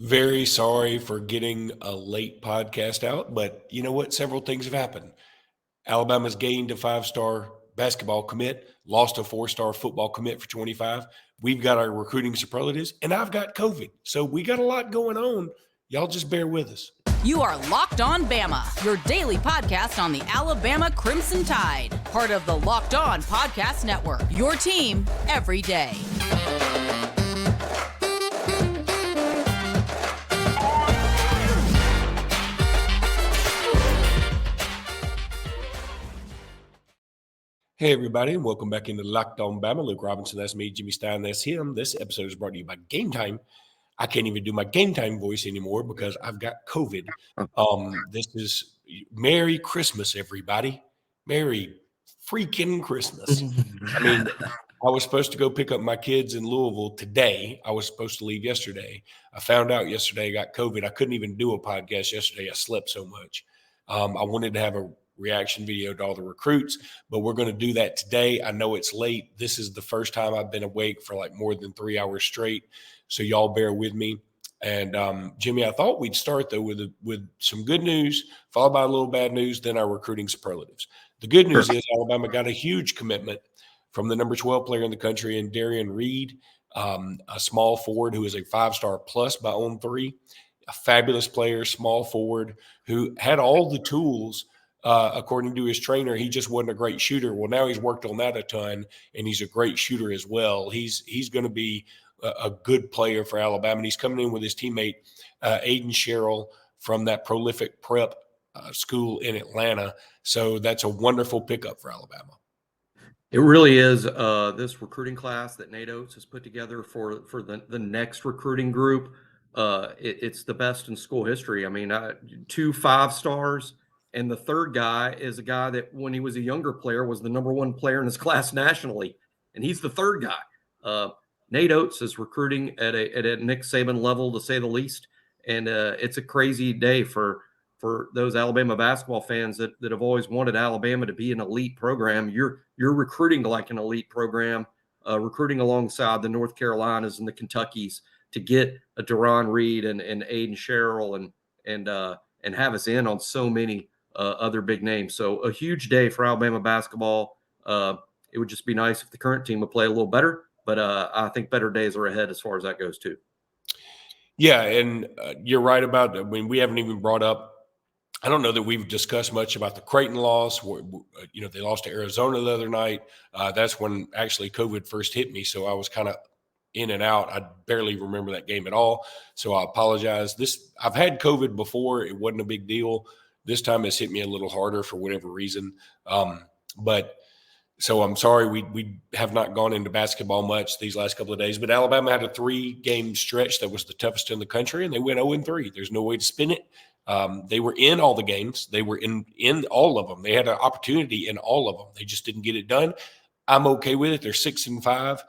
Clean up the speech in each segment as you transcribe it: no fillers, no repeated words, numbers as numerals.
Very sorry for getting a late podcast out, but you know what? Several things have happened. Alabama's gained a 5-star basketball commit, lost a 4-star football commit for 25. We've got our recruiting superlatives, and I've got COVID. So we got a lot going on. Y'all just bear with us. You are Locked On Bama, your daily podcast on the Alabama Crimson Tide. Part of the Locked On Podcast Network, your team every day. Hey, everybody, and welcome back into Locked On Bama. Luke Robinson, that's me. Jimmy Stein, that's him. This episode is brought to you by Gametime. I can't even do my Gametime voice anymore because I've got COVID. This is Merry Christmas, everybody. Merry freaking Christmas. I mean, I was supposed to go pick up my kids in Louisville today. I was supposed to leave yesterday. I found out yesterday I got COVID. I couldn't even do a podcast yesterday. I slept so much. I wanted to have a reaction video to all the recruits, but we're going to do that today. I know it's late. This is the first time I've been awake for like more than 3 hours straight. So y'all bear with me. And Jimmy, I thought we'd start though with some good news, followed by a little bad news, then our recruiting superlatives. The good news is Alabama got a huge commitment from the number 12 player in the country in Derrion Reid, a small forward who is a 5-star plus by On3, a fabulous player, small forward who had all the tools. According to his trainer, he just wasn't a great shooter. Well, now he's worked on that a ton, and he's a great shooter as well. He's going to be a good player for Alabama, and he's coming in with his teammate, Aiden Sherrill, from that prolific prep school in Atlanta. So that's a wonderful pickup for Alabama. It really is. This recruiting class that Nate Oates has put together for the next recruiting group, it's the best in school history. I mean, 2 5-stars. And the third guy is a guy that when he was a younger player was the number 1 player in his class nationally. And he's the third guy. Nate Oates is recruiting at a Nick Saban level, to say the least. And it's a crazy day for those Alabama basketball fans that have always wanted Alabama to be an elite program. You're recruiting like an elite program, recruiting alongside the North Carolinas and the Kentuckys to get a Derrion Reid and Aiden Sherrill and have us in on so many other big names. So a huge day for Alabama basketball. It would just be nice if the current team would play a little better, but I think better days are ahead as far as that goes too. Yeah, and you're right about, I mean, we haven't even brought up, I don't know that we've discussed much about the Creighton loss. You know, they lost to Arizona the other night. That's when actually COVID first hit me, so I was kind of in and out. I barely remember that game at all, so I apologize. I've had COVID before. It wasn't a big deal. This time it's hit me a little harder for whatever reason. But so I'm sorry we have not gone into basketball much these last couple of days. But Alabama had a 3-game stretch that was the toughest in the country, and they went 0-3. There's no way to spin it. They were in all the games. They were in all of them. They had an opportunity in all of them. They just didn't get it done. I'm okay with it. They're 6-5.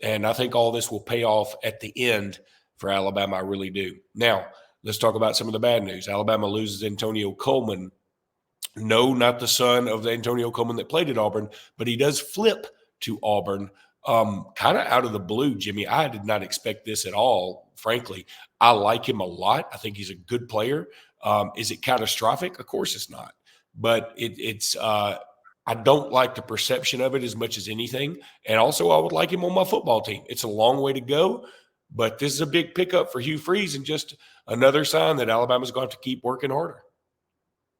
And I think all this will pay off at the end for Alabama. I really do. Now, let's talk about some of the bad news. Alabama loses Antonio Coleman. No, not the son of the Antonio Coleman that played at Auburn, but he does flip to Auburn kind of out of the blue, Jimmy. I did not expect this at all, frankly. I like him a lot. I think he's a good player. Is it catastrophic? Of course it's not. But it's I don't like the perception of it as much as anything. And also, I would like him on my football team. It's a long way to go, but this is a big pickup for Hugh Freeze and just another sign that Alabama's going to have to keep working harder.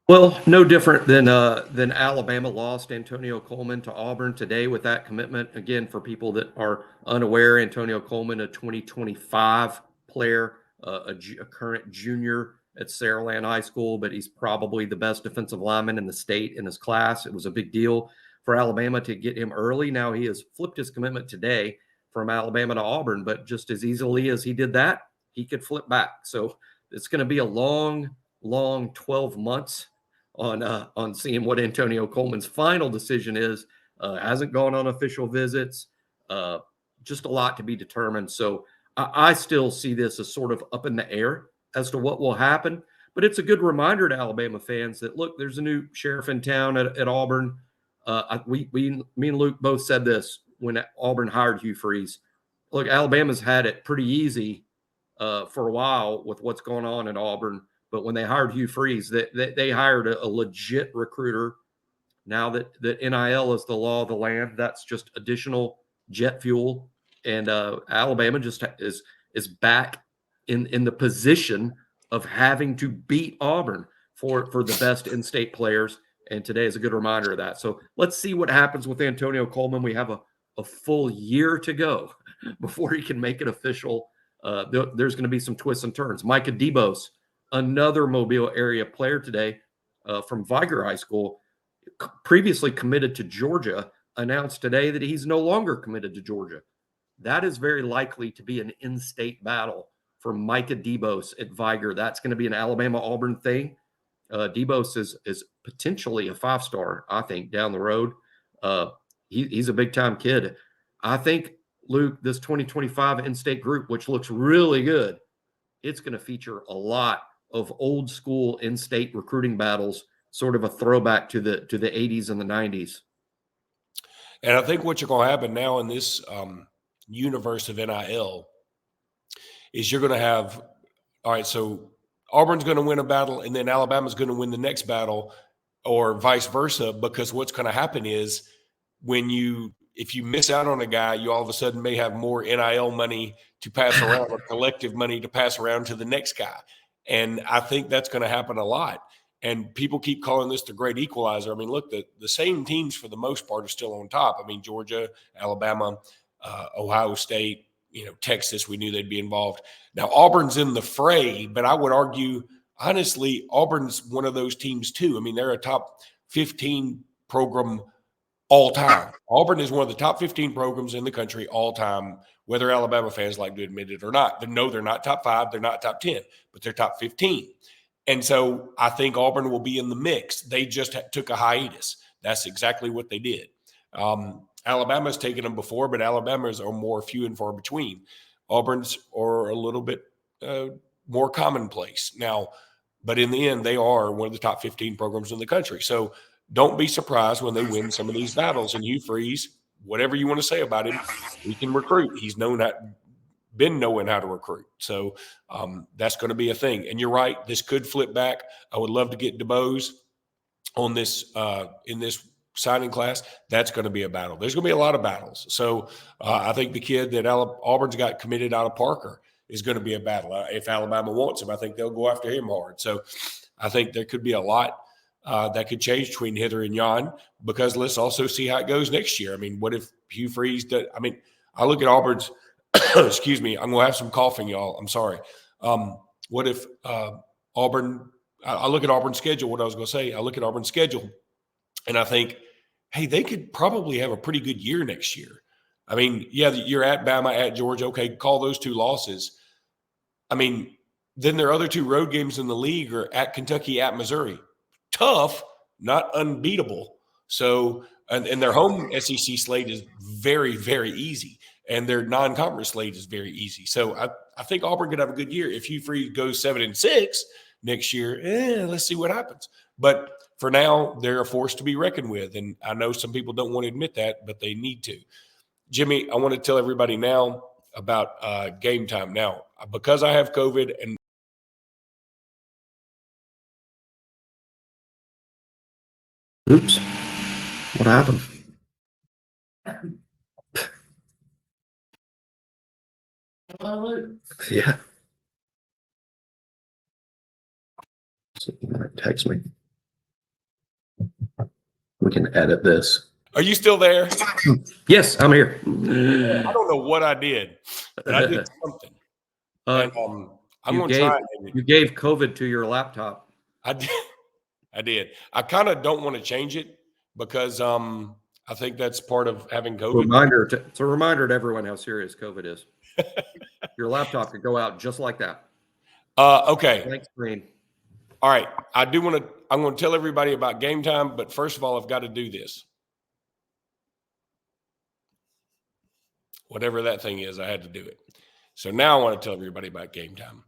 Well, no different than Alabama lost Antonio Coleman to Auburn today with that commitment. Again, for people that are unaware, Antonio Coleman, a 2025 player, a current junior at Saraland High School, but he's probably the best defensive lineman in the state in his class. It was a big deal for Alabama to get him early. Now he has flipped his commitment today from Alabama to Auburn, but just as easily as he did that, he could flip back. So it's going to be a long 12 months on seeing what Antonio Coleman's final decision is. Hasn't gone on official visits. Just a lot to be determined. So I still see this as sort of up in the air as to what will happen. But it's a good reminder to Alabama fans that, look, there's a new sheriff in town at Auburn. Me and Luke both said this when Auburn hired Hugh Freeze. Look, Alabama's had it pretty easy for a while with what's going on in Auburn. But when they hired Hugh Freeze, they hired a legit recruiter. Now that NIL is the law of the land, that's just additional jet fuel. And Alabama just is back in the position of having to beat Auburn for the best in-state players. And today is a good reminder of that. So let's see what happens with Antonio Coleman. We have a full year to go before he can make it official. There's going to be some twists and turns. Micah Debose, another Mobile area player today from Viger High School, previously committed to Georgia, announced today that he's no longer committed to Georgia. That is very likely to be an in-state battle for Micah Debose at Viger. That's going to be an Alabama-Auburn thing. Debose is potentially a 5-star, I think, down the road. He's a big-time kid. I think, Luke, this 2025 in-state group, which looks really good, it's going to feature a lot of old-school in-state recruiting battles, sort of a throwback to the 80s and the 90s. And I think what you're going to happen now in this universe of NIL is you're going to have, all right, so Auburn's going to win a battle and then Alabama's going to win the next battle, or vice versa, because what's going to happen is if you miss out on a guy, you all of a sudden may have more NIL money to pass around or collective money to pass around to the next guy. And I think that's going to happen a lot. And people keep calling this the great equalizer. I mean, look, the same teams for the most part are still on top. I mean, Georgia, Alabama, Ohio State, Texas, we knew they'd be involved. Now, Auburn's in the fray, but I would argue, honestly, Auburn's one of those teams too. I mean, they're a top 15 program all time. Auburn is one of the top 15 programs in the country all time, whether Alabama fans like to admit it or not. No, they're not top 5, they're not top 10, but they're top 15. And so I think Auburn will be in the mix. They just took a hiatus. That's exactly what they did. Alabama's taken them before, but Alabama's are more few and far between. Auburn's are a little bit more commonplace now, but in the end, they are one of the top 15 programs in the country. So don't be surprised when they win some of these battles. And Hugh Freeze, whatever you want to say about him, he can recruit. He's been knowing how to recruit. So that's going to be a thing. And you're right, this could flip back. I would love to get DeBose on this in this signing class. That's going to be a battle. There's going to be a lot of battles. So I think the kid that Auburn's got committed out of Parker is going to be a battle. If Alabama wants him, I think they'll go after him hard. So I think there could be a lot that could change between hither and yon, because let's also see how it goes next year. I mean, what if Hugh Freeze does? I mean, I look at Auburn's excuse me, I'm going to have some coughing, y'all. I'm sorry. What if Auburn – I look at Auburn's schedule, what I was going to say. I look at Auburn's schedule, and I think, hey, they could probably have a pretty good year next year. I mean, yeah, you're at Bama, at Georgia. Okay, call those 2 losses. I mean, then their other 2 road games in the league are at Kentucky, at Missouri. Tough, not unbeatable. So, and their home SEC slate is very, very easy. And their non-conference slate is very easy. So I think Auburn could have a good year. If Hugh Freeze goes 7-6 next year, let's see what happens. But for now, they're a force to be reckoned with. And I know some people don't want to admit that, but they need to. Jimmy, I want to tell everybody now about Gametime. Now, because I have COVID and oops, what happened? Yeah. Text me. We can edit this. are you still there? Yes, I'm here. I don't know what I did, but I did something. And, I'm going to try it. You gave COVID to your laptop. I did. I kind of don't want to change it because I think that's part of having COVID. It's a reminder to everyone how serious COVID is. Your laptop could go out just like that. Okay. Blank screen. All right. I'm going to tell everybody about Gametime, but first of all, I've got to do this. Whatever that thing is, I had to do it. So now I want to tell everybody about Gametime.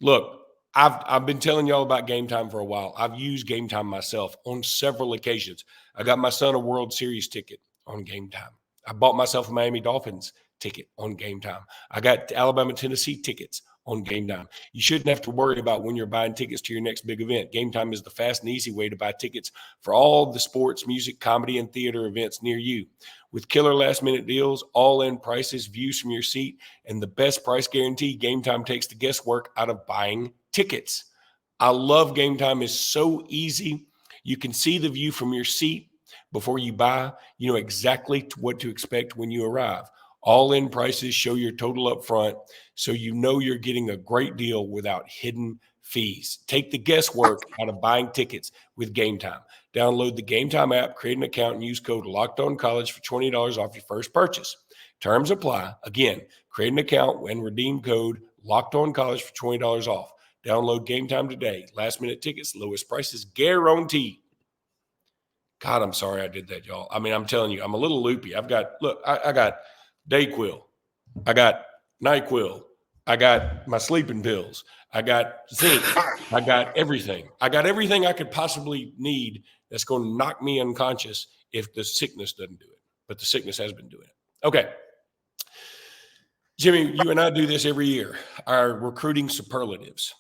Look, I've been telling y'all about Gametime for a while. I've used Gametime myself on several occasions. I got my son a World Series ticket on Gametime. I bought myself a Miami Dolphins ticket on Gametime. I got Alabama, Tennessee tickets on Game Time. You shouldn't have to worry about when you're buying tickets to your next big event. Game Time is the fast and easy way to buy tickets for all the sports, music, comedy, and theater events near you. With killer last-minute deals, all-in prices, views from your seat, and the best price guarantee, Game Time takes the guesswork out of buying tickets. I love Game Time. It's so easy. You can see the view from your seat before you buy. You know exactly what to expect when you arrive. All-in prices show your total up front, so you know you're getting a great deal without hidden fees. Take the guesswork out of buying tickets with Game Time. Download the Game Time app, create an account, and use code LOCKEDONCollege for $20 off your first purchase. Terms apply. Again, create an account and redeem code LOCKEDONCollege for $20 off. Download Game Time today. Last-minute tickets, lowest prices guaranteed. God, I'm sorry I did that, y'all. I mean, I'm telling you, I'm a little loopy. I got Dayquil. I got NyQuil. I got my sleeping pills. I got zinc. I got everything. I got everything I could possibly need that's going to knock me unconscious if the sickness doesn't do it. But the sickness has been doing it. Okay. Jimmy, you and I do this every year, our recruiting superlatives.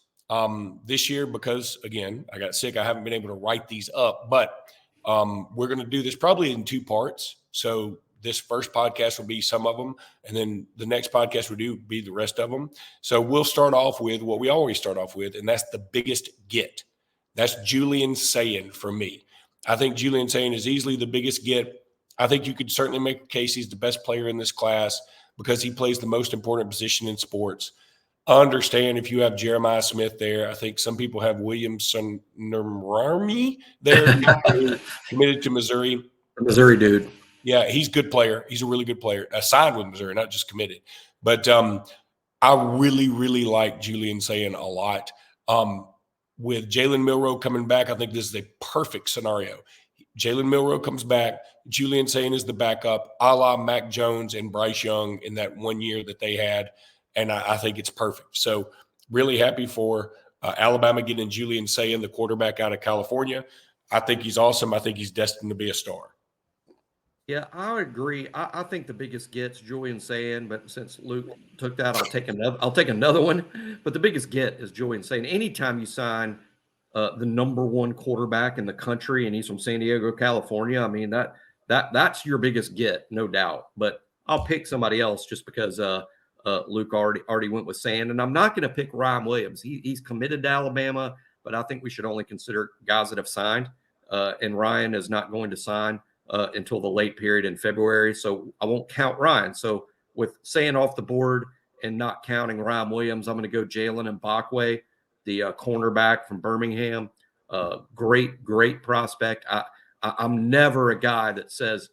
This year, because, again, I got sick, I haven't been able to write these up, but we're going to do this probably in 2 parts. So this first podcast will be some of them, and then the next podcast we'll do be the rest of them. So we'll start off with what we always start off with, and that's the biggest get. That's Julian Sayin for me. I think Julian Sayin is easily the biggest get. I think you could certainly make a case he's the best player in this class because he plays the most important position in sports. I understand if you have Jeremiah Smith there. I think some people have Williamson Narmi there, committed to Missouri. The Missouri dude. Yeah, he's a good player. He's a really good player. Signed with Missouri, not just committed. But I really, really like Julian Sayin a lot. With Jalen Milroe coming back, I think this is a perfect scenario. Jalen Milroe comes back. Julian Sayin is the backup, a la Mac Jones and Bryce Young in that 1 year that they had. And I think it's perfect. So really happy for Alabama getting Julian Sayin, the quarterback out of California. I think he's awesome. I think he's destined to be a star. Yeah, I would agree. I think the biggest get's Julian Sayin, but since Luke took that, I'll take another one. But the biggest get is Julian Sayin. Anytime you sign the number 1 quarterback in the country and he's from San Diego, California, I mean that's your biggest get, no doubt. But I'll pick somebody else just because Luke already went with Sayin, and I'm not going to pick Ryan Williams. He's committed to Alabama, but I think we should only consider guys that have signed. And Ryan is not going to sign until the late period in February, so I won't count Ryan. So with Sayin off the board and not counting Ryan Williams, I'm going to go Jalen Mbakwe, the cornerback from Birmingham. Great prospect. I'm never a guy that says,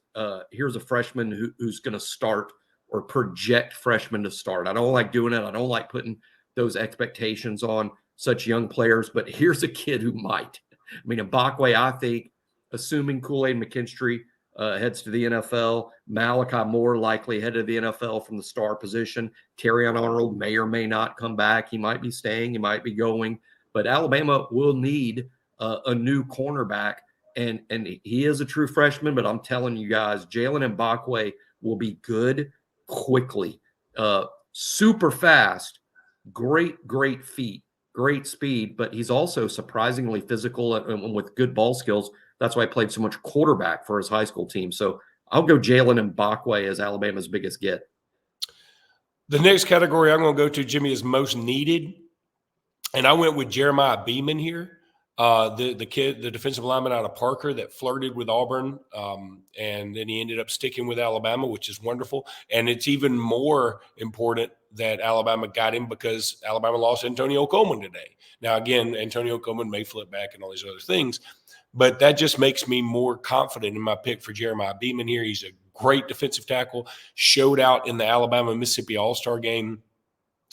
here's a freshman who's going to start or project freshmen to start. I don't like doing it. I don't like putting those expectations on such young players, but here's a kid who might. I mean, Mbakwe, I think, assuming Kool-Aid McKinstry heads to the NFL, Malachi Moore likely headed to the NFL from the star position. Terrion Arnold may or may not come back. He might be staying. He might be going. But Alabama will need a new cornerback, and he is a true freshman, but I'm telling you guys, Jalen Mbakwe will be good quickly. Super fast, great feet, great speed, but he's also surprisingly physical and with good ball skills. That's why he played so much quarterback for his high school team. So I'll go Jalen Mbakwe as Alabama's biggest get. The next category I'm going to go to, Jimmy, is most needed. And I went with Jeremiah Beeman here, the kid, the defensive lineman out of Parker that flirted with Auburn. And then he ended up sticking with Alabama, which is wonderful. And it's even more important that Alabama got him because Alabama lost Antonio Coleman today. Now, again, Antonio Coleman may flip back and all these other things, but that just makes me more confident in my pick for Jeremiah Beeman here. He's a great defensive tackle, showed out in the Alabama-Mississippi All-Star game.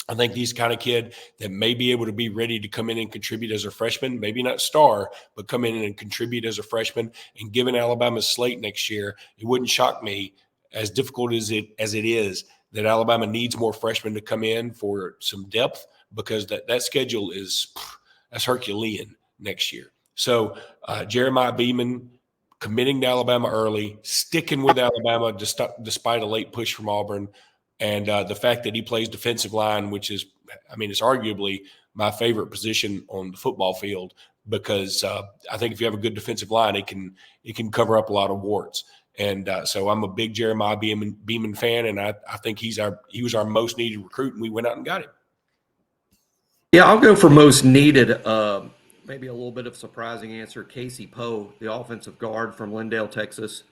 I think he's the kind of kid that may be able to be ready to come in and contribute as a freshman, maybe not star, but come in and contribute as a freshman. And given Alabama's slate next year, it wouldn't shock me, as difficult as it is, that Alabama needs more freshmen to come in for some depth because that schedule that's Herculean next year. So Jeremiah Beeman committing to Alabama early, sticking with Alabama despite a late push from Auburn. And the fact that he plays defensive line, which is, I mean, it's arguably my favorite position on the football field, because I think if you have a good defensive line, it can cover up a lot of warts. And so I'm a big Jeremiah Beeman fan, and I think he was our most needed recruit, and we went out and got him. Yeah, I'll go for most needed. Maybe a little bit of surprising answer. Casey Poe, the offensive guard from Lindale, Texas.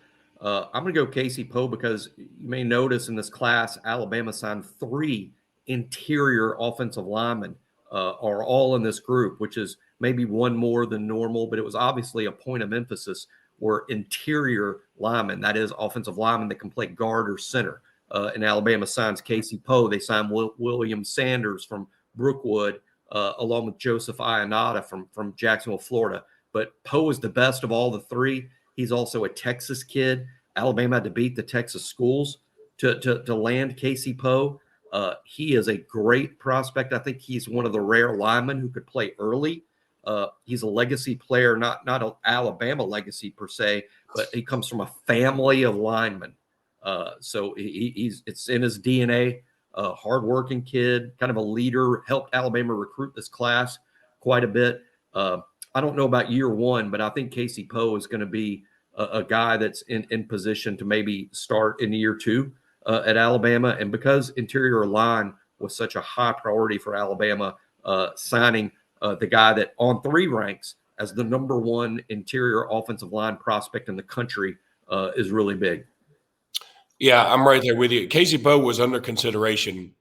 I'm going to go Casey Poe because you may notice in this class, Alabama signed 3 interior offensive linemen are all in this group, which is maybe one more than normal, but it was obviously a point of emphasis were interior linemen. That is offensive linemen that can play guard or center. And Alabama signs Casey Poe. They signed William Sanders from Brookwood, along with Joseph Ionata from Jacksonville, Florida. But Poe is the best of all the 3. He's also a Texas kid. Alabama had to beat the Texas schools to land Casey Poe. He is a great prospect. I think he's one of the rare linemen who could play early. He's a legacy player, not an Alabama legacy per se, but he comes from a family of linemen. So it's in his DNA. Hardworking kid, kind of a leader, helped Alabama recruit this class quite a bit. I don't know about year 1, but I think Casey Poe is going to be a guy that's in position to maybe start in year 2 at Alabama. And because interior line was such a high priority for Alabama, signing the guy that on 3 ranks as the number 1 interior offensive line prospect in the country is really big. Yeah, I'm right there with you. Casey Poe was under consideration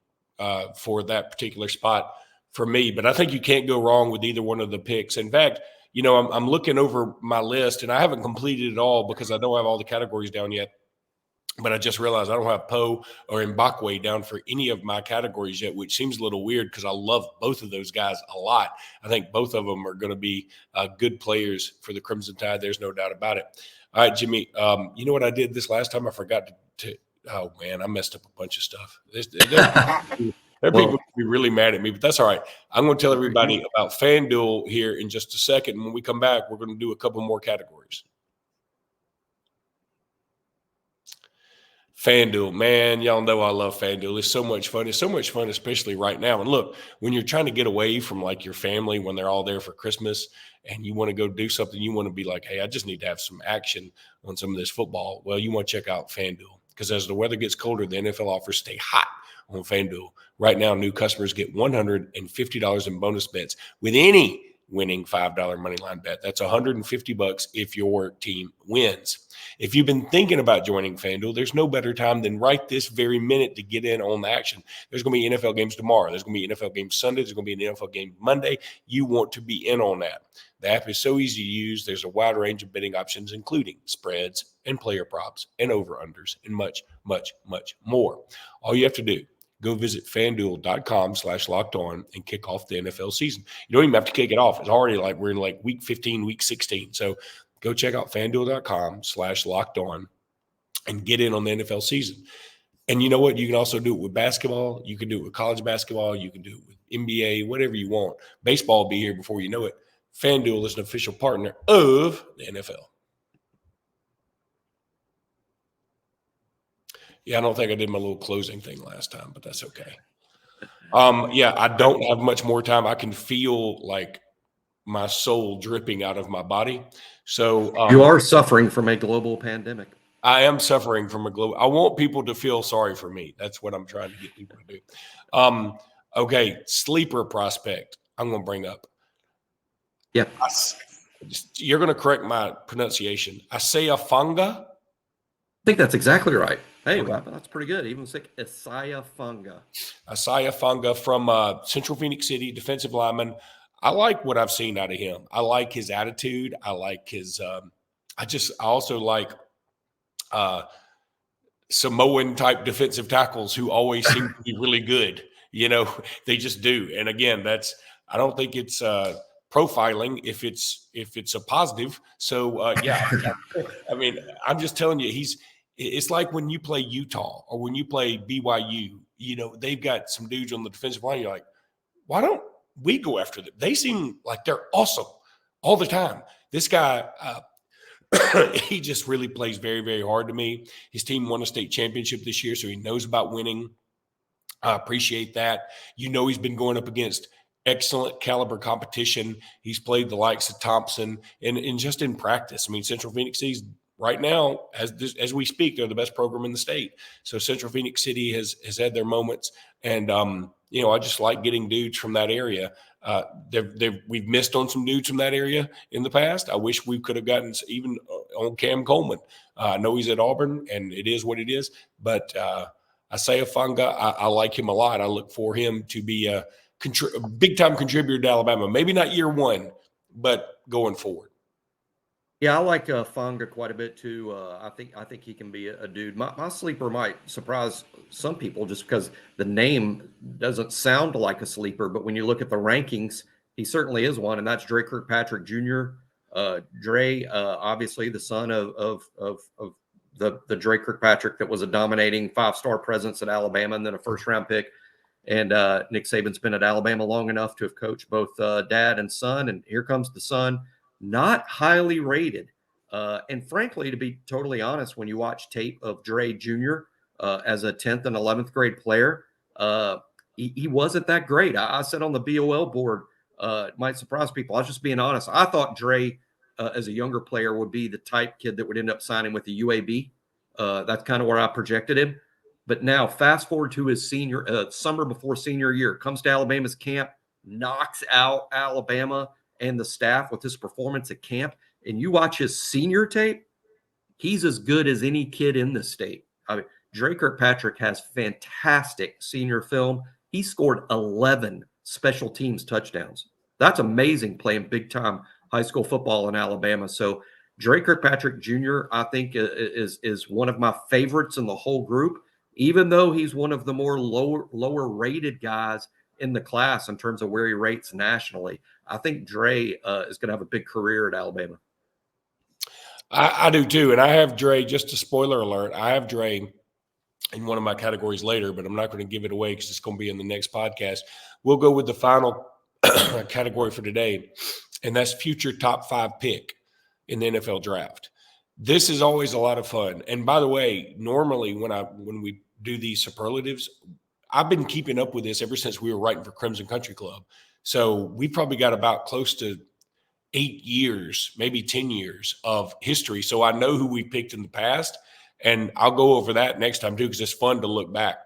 for that particular spot for me, but I think you can't go wrong with either one of the picks. In fact, you know, I'm looking over my list, and I haven't completed it all because I don't have all the categories down yet. But I just realized I don't have Poe or Mbakwe down for any of my categories yet, which seems a little weird because I love both of those guys a lot. I think both of them are going to be good players for the Crimson Tide. There's no doubt about it. All right, Jimmy, you know what I did this last time? I forgot to oh, man, I messed up a bunch of stuff. There are people who be really mad at me, but that's all right. I'm going to tell everybody about FanDuel here in just a second. When we come back, we're going to do a couple more categories. FanDuel, man, y'all know I love FanDuel. It's so much fun. It's so much fun, especially right now. And look, when you're trying to get away from like your family when they're all there for Christmas and you want to go do something, you want to be like, hey, I just need to have some action on some of this football. Well, you want to check out FanDuel because as the weather gets colder, the NFL offers stay hot on FanDuel. Right now, new customers get $150 in bonus bets with any winning $5 money line bet. That's $150 if your team wins. If you've been thinking about joining FanDuel, there's no better time than right this very minute to get in on the action. There's going to be NFL games tomorrow. There's going to be NFL games Sunday. There's going to be an NFL game Monday. You want to be in on that. The app is so easy to use. There's a wide range of betting options, including spreads and player props and over-unders and much, much, much more. All you have to do, go visit FanDuel.com/lockedon and kick off the NFL season. You don't even have to kick it off. It's already like we're in like week 15, week 16. So go check out FanDuel.com/lockedon and get in on the NFL season. And you know what? You can also do it with basketball. You can do it with college basketball. You can do it with NBA, whatever you want. Baseball will be here before you know it. FanDuel is an official partner of the NFL. Yeah, I don't think I did my little closing thing last time, but that's okay. Yeah, I don't have much more time. I can feel like my soul dripping out of my body. So you are suffering from a global pandemic. I am suffering from a global. I want people to feel sorry for me. That's what I'm trying to get people to do. Okay, sleeper prospect. I'm going to bring up. Yeah, you're going to correct my pronunciation. Isaiah Fanga. I think that's exactly right. Hey, wow, that's pretty good. Even sick. Isaiah Fanga. Isaiah Fanga from Central Phoenix City, defensive lineman. I like what I've seen out of him. I like his attitude. I like his I also like Samoan type defensive tackles who always seem to be really good. You know, they just do. And again, I don't think it's profiling if it's a positive. So yeah, I mean, I'm just telling you, it's like when you play Utah or when you play BYU, you know, they've got some dudes on the defensive line. You're like, why don't we go after them? They seem like they're awesome all the time. This guy, he just really plays very, very hard to me. His team won a state championship this year, so he knows about winning. I appreciate that. He's been going up against excellent caliber competition. He's played the likes of Thompson and just in practice. I mean, Central Phoenix City's right now, as we speak, they're the best program in the state. So Central Phoenix City has had their moments. And, I just like getting dudes from that area. We've missed on some dudes from that area in the past. I wish we could have gotten even on Cam Coleman. I know he's at Auburn, and it is what it is. But Isaiah Funga, I like him a lot. I look for him to be a big-time contributor to Alabama. Maybe not year one, but going forward. Yeah, I like Fonga quite a bit too. I think he can be a dude. My sleeper might surprise some people just because the name doesn't sound like a sleeper, but when you look at the rankings, he certainly is one, and that's Dre Kirkpatrick Jr. Dre, obviously the son of the Dre Kirkpatrick that was a dominating 5-star presence at Alabama and then a first-round pick. And Nick Saban's been at Alabama long enough to have coached both dad and son, and here comes the son. Not highly rated. And frankly, to be totally honest, when you watch tape of Dre Jr. As a 10th and 11th grade player, he wasn't that great. I said on the BOL board, it might surprise people. I was just being honest. I thought Dre, as a younger player, would be the type kid that would end up signing with the UAB. That's kind of where I projected him. But now fast forward to his summer before senior year, comes to Alabama's camp, knocks out Alabama and the staff with his performance at camp, and you watch his senior tape, he's as good as any kid in the state. I mean, Dre Kirkpatrick has fantastic senior film. He scored 11 special teams touchdowns. That's amazing playing big-time high school football in Alabama. So Dre Kirkpatrick Jr., I think, is one of my favorites in the whole group, even though he's one of the more lower-rated guys in the class in terms of where he rates nationally. I think Dre is going to have a big career at Alabama. I do too. And I have Dre, just a spoiler alert, I have Dre in one of my categories later, but I'm not going to give it away because it's going to be in the next podcast. We'll go with the final category for today, and that's future top 5 pick in the NFL draft. This is always a lot of fun. And by the way, normally when we do these superlatives, I've been keeping up with this ever since we were writing for Crimson Country Club. So we probably got about close to 8 years, maybe 10 years of history. So I know who we picked in the past, and I'll go over that next time too, because it's fun to look back.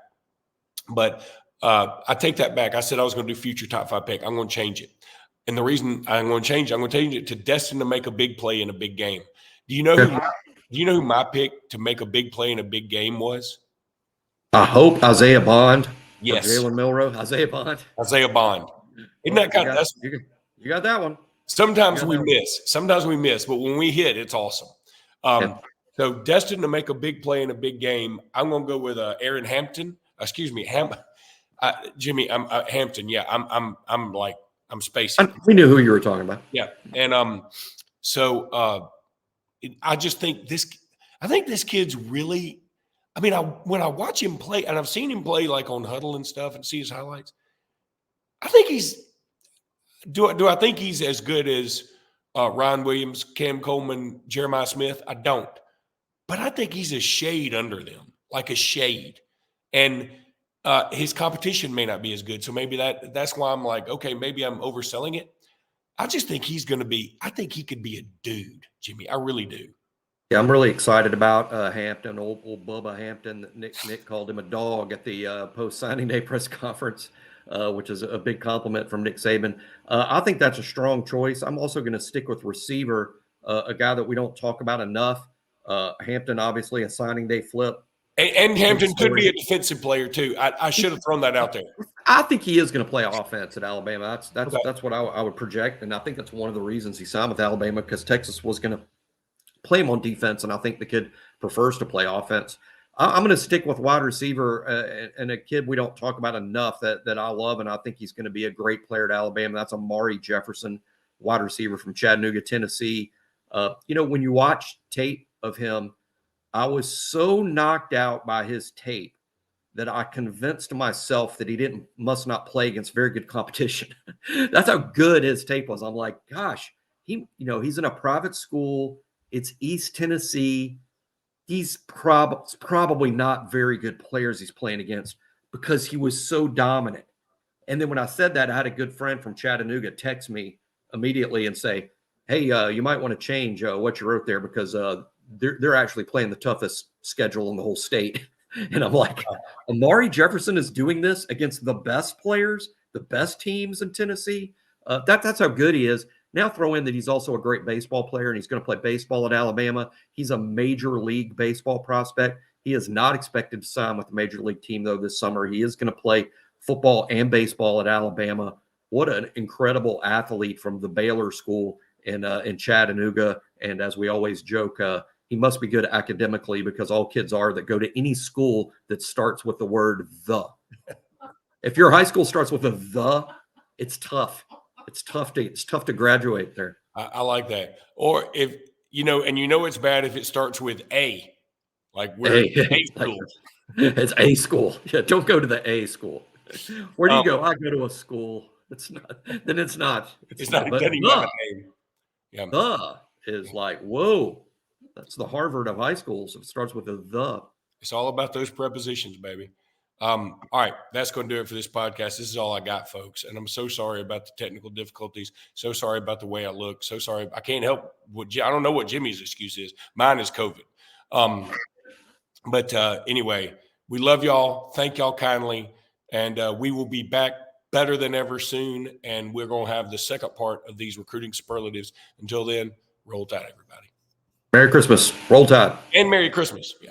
But I take that back. I said I was going to do future top 5 pick. I'm going to change it. And the reason I'm going to change it to destined to make a big play in a big game. Do you know who my pick to make a big play in a big game was? I hope Isaiah Bond. Yes. Jalen Milroe. Isaiah Bond. Isaiah Bond. Isn't that kind of you got that one? Sometimes we miss, but when we hit, it's awesome. So destined to make a big play in a big game, I'm going to go with Aaron Hampton. Excuse me, Jimmy. I'm Hampton. Yeah, I'm spacing. We knew who you were talking about. Yeah, and so I just think this. I think this kid's really. I mean, when I watch him play, and I've seen him play like on Huddle and stuff, and see his highlights. I think he's. Do I think he's as good as Ryan Williams, Cam Coleman, Jeremiah Smith? I don't. But I think he's a shade under them, like a shade. And his competition may not be as good. So maybe that's why I'm like, okay, maybe I'm overselling it. I just think he's going to be – I think he could be a dude, Jimmy. I really do. Yeah, I'm really excited about Hampton, old Bubba Hampton. Nick called him a dog at the post-signing day press conference. Which is a big compliment from Nick Saban. I think that's a strong choice. I'm also going to stick with receiver, a guy that we don't talk about enough. Hampton, obviously, a signing day flip. And Hampton could be a defensive player, too. I should have thrown that out there. I think he is going to play offense at Alabama. That's what I would project, and I think that's one of the reasons he signed with Alabama, because Texas was going to play him on defense, and I think the kid prefers to play offense. I'm going to stick with wide receiver and a kid we don't talk about enough that I love, and I think he's going to be a great player at Alabama. That's Amari Jefferson, wide receiver from Chattanooga, Tennessee. When you watch tape of him, I was so knocked out by his tape that I convinced myself that he must not play against very good competition. That's how good his tape was. I'm like, gosh, he's in a private school. It's East Tennessee. He's probably not very good players he's playing against, because he was so dominant. And then when I said that, I had a good friend from Chattanooga text me immediately and say, hey, you might want to change what you wrote there because they're actually playing the toughest schedule in the whole state. And I'm like, Amari Jefferson is doing this against the best players, the best teams in Tennessee. That's how good he is. Now throw in that he's also a great baseball player and he's going to play baseball at Alabama. He's a major league baseball prospect. He is not expected to sign with the major league team, though, this summer. He is going to play football and baseball at Alabama. What an incredible athlete from the Baylor School in Chattanooga. And as we always joke, he must be good academically because all kids are that go to any school that starts with the word the. If your high school starts with a the, it's tough. It's tough to graduate there. I like that. Or if it's bad if it starts with A, like we're A school. It's A school. Yeah, don't go to the A school. Where do you go? I go to a school. It's not. Then it's not. It's not. It doesn't even have a name. Yeah. The is like, whoa. That's the Harvard of high schools. It starts with a the. It's all about those prepositions, baby. All right, that's going to do it for this podcast. This is all I got, folks. And I'm so sorry about the technical difficulties. So sorry about the way I look. So sorry. I can't help I don't know what Jimmy's excuse is. Mine is COVID. But anyway, we love y'all. Thank y'all kindly. And we will be back better than ever soon. And we're going to have the second part of these recruiting superlatives. Until then, roll tide, everybody. Merry Christmas. Roll Tide. And Merry Christmas. Yeah.